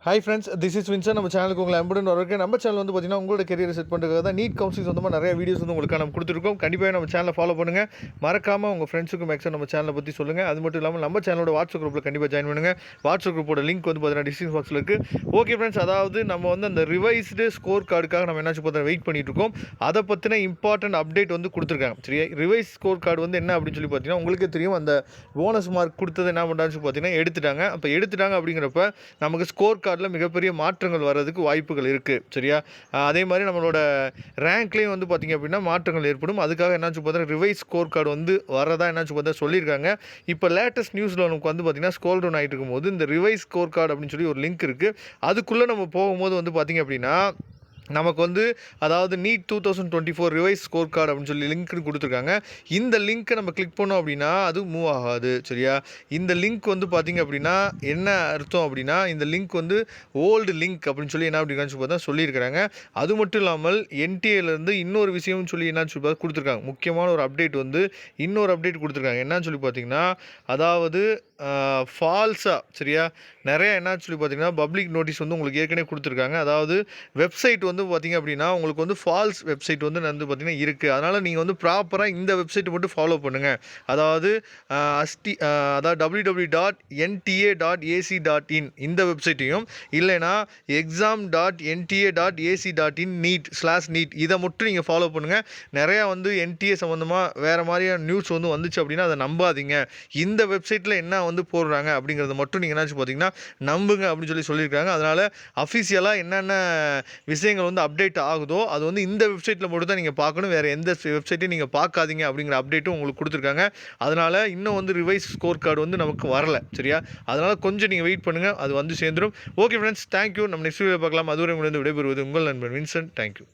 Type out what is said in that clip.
Hi friends, this is Vincent. நம்ம சேனலுக்கு உங்களை அன்புடன் வரவேற்கிறேன். நம்ம சேனல் வந்து பார்த்தீங்கன்னா உங்களோட கெரியரை செட் பண்ணுறதுக்காக தான் நீட் கவுன்சிலிங் சொந்தமாக நிறைய வீடியோஸ் வந்து உங்களுக்கு நம்ம கொடுத்துருக்கோம். கண்டிப்பாக நம்ம சேனலை ஃபாலோ பண்ணுங்கள். மறக்காமல் உங்கள் ஃப்ரெண்ட்ஸுக்கு மேக்ஸிமம் நம்ம சேனலை பற்றி சொல்லுங்கள். அது மட்டும் இல்லாமல் நம்ம சேனலோட வாட்ஸ்அப் குரூப்பில் கண்டிப்பாக ஜாயின் பண்ணுங்கள். வாட்ஸ்அப் குரூப்போட லிங்க் வந்து பார்த்தீங்கன்னா டிஸ்கிரிப்ஷன் பாக்ஸில் இருக்குது. ஓகே ஃப்ரெண்ட்ஸ், அதாவது நம்ம வந்து அந்த ரிவைஸ்டு ஸ்கோர் கார்டுக்காக நம்ம என்னாச்சு பார்த்தா வெயிட் பண்ணிட்டு இருக்கோம். அதை பற்றின இம்பார்ட்டன்ட் அப்டேட் வந்து கொடுத்துருக்காங்க. சரியா, ரிவைஸ் ஸ்கோர் கார்டு வந்து என்ன அப்படின்னு சொல்லி பார்த்தீங்கன்னா உங்களுக்கே தெரியும். அந்த போனஸ் மார்க் கொடுத்தது என்ன பண்ணுறான்னு பார்த்தீங்கன்னா எடுத்துட்டாங்க. அப்போ எடுத்துட்டாங்க அப்படிங்கிறப்ப நமக்கு ஸ்கோர் கார்டில் மிகப்பெரிய மாற்றங்கள் வர்றதுக்கு வாய்ப்புகள் இருக்குது. சரியா, அதே மாதிரி நம்மளோட ரேங்க்லேயும் வந்து பார்த்திங்க அப்படின்னா மாற்றங்கள் ஏற்படும். அதுக்காக என்னாச்சு பார்த்தா ரிவைஸ் ஸ்கோர் கார்டு வந்து வரதா என்னாச்சு பார்த்தா சொல்லியிருக்காங்க. இப்போ லேட்டஸ்ட் நியூஸில் நமக்கு வந்து பார்த்திங்கன்னா ஸ்க்ரோல் டவுன் ஆகிட்டு இருக்கும்போது இந்த ரிவைஸ் ஸ்கோர் கார்டு அப்படின்னு சொல்லி ஒரு லிங்க் இருக்குது. அதுக்குள்ளே நம்ம போகும்போது வந்து பார்த்திங்க அப்படின்னா நமக்கு வந்து அதாவது நீட் 2024 ரிவைஸ் ஸ்கோர் கார்டு அப்படின்னு சொல்லி லிங்க்னு கொடுத்துருக்காங்க. இந்த லிங்க்கை நம்ம கிளிக் பண்ணோம் அப்படின்னா அது மூவ் ஆகாது. சரியா, இந்த லிங்க் வந்து பார்த்திங்க அப்படின்னா என்ன அர்த்தம் அப்படின்னா இந்த லிங்க் வந்து ஓல்டு லிங்க் அப்படின்னு சொல்லி என்ன அப்படின்னு பார்த்தா சொல்லியிருக்கிறாங்க. அது மட்டும் இல்லாமல் என்டிஏலேருந்து இன்னொரு விஷயம்னு சொல்லி என்னன்னு சொல்லி கொடுத்துருக்காங்க. முக்கியமான ஒரு அப்டேட் வந்து இன்னொரு அப்டேட் கொடுத்துருக்காங்க. என்னன்னு சொல்லி பார்த்தீங்கன்னா அதாவது ஃபால்ஸாக சரியா நிறைய என்னன்னு சொல்லி பார்த்தீங்கன்னா பப்ளிக் நோட்டீஸ் வந்து உங்களுக்கு ஏற்கனவே கொடுத்துருக்காங்க. அதாவது வெப்சைட் வந்து பார்த்திங்க அப்படின்னா உங்களுக்கு வந்து ஃபால்ஸ் வெப்சைட் வந்து பார்த்திங்கன்னா இருக்குது. அதனால் நீங்கள் வந்து ப்ராப்பராக இந்த வெப்சைட்டை மட்டும் ஃபாலோ பண்ணுங்கள். அதாவது அதாவது www.nta.ac.in இந்த வெப்சைட்டையும் இல்லைனா exam.nta.ac.in நீட் இதை மட்டும் நீங்கள் ஃபாலோ பண்ணுங்கள். நிறையா வந்து என்டிஏ சம்மந்தமாக வேறு மாதிரியான நியூஸ் வந்து வந்துச்சு அப்படின்னா அதை நம்பாதீங்க. இந்த வெப்சைட்டில் என்ன வந்து போடுறாங்க அப்படிங்கிறத மட்டும் நீங்கள் என்னாச்சு பார்த்தீங்கன்னா நம்புங்க அப்படின்னு சொல்லி சொல்லியிருக்காங்க. அதனால் அஃபிஷியலாக என்னென்ன விஷயங்கள் வந்து அப்டேட் ஆகுதோ அது வந்து இந்த வெப்சைட்டில் மட்டும் தான் நீங்கள் பார்க்கணும். வேறு எந்த வெப்சைட்டையும் நீங்கள் பார்க்காதீங்க அப்படிங்கிற அப்டேட்டும் உங்களுக்கு கொடுத்துருக்காங்க. அதனால் இன்னும் வந்து ரிவைஸ் ஸ்கோர் கார்டு வந்து நமக்கு வரல. சரியா, அதனால் கொஞ்சம் நீங்கள் வெயிட் பண்ணுங்கள், அது வந்து சேர்ந்துடும். Okay friends, thank you. நம்ம நெக்ஸ்ட் வீடியோ பார்க்கலாம். அதுவரை உங்களிடம் விடைபெறுவது உங்கள் நண்பன் வின்சென்ட். தேங்க்யூ.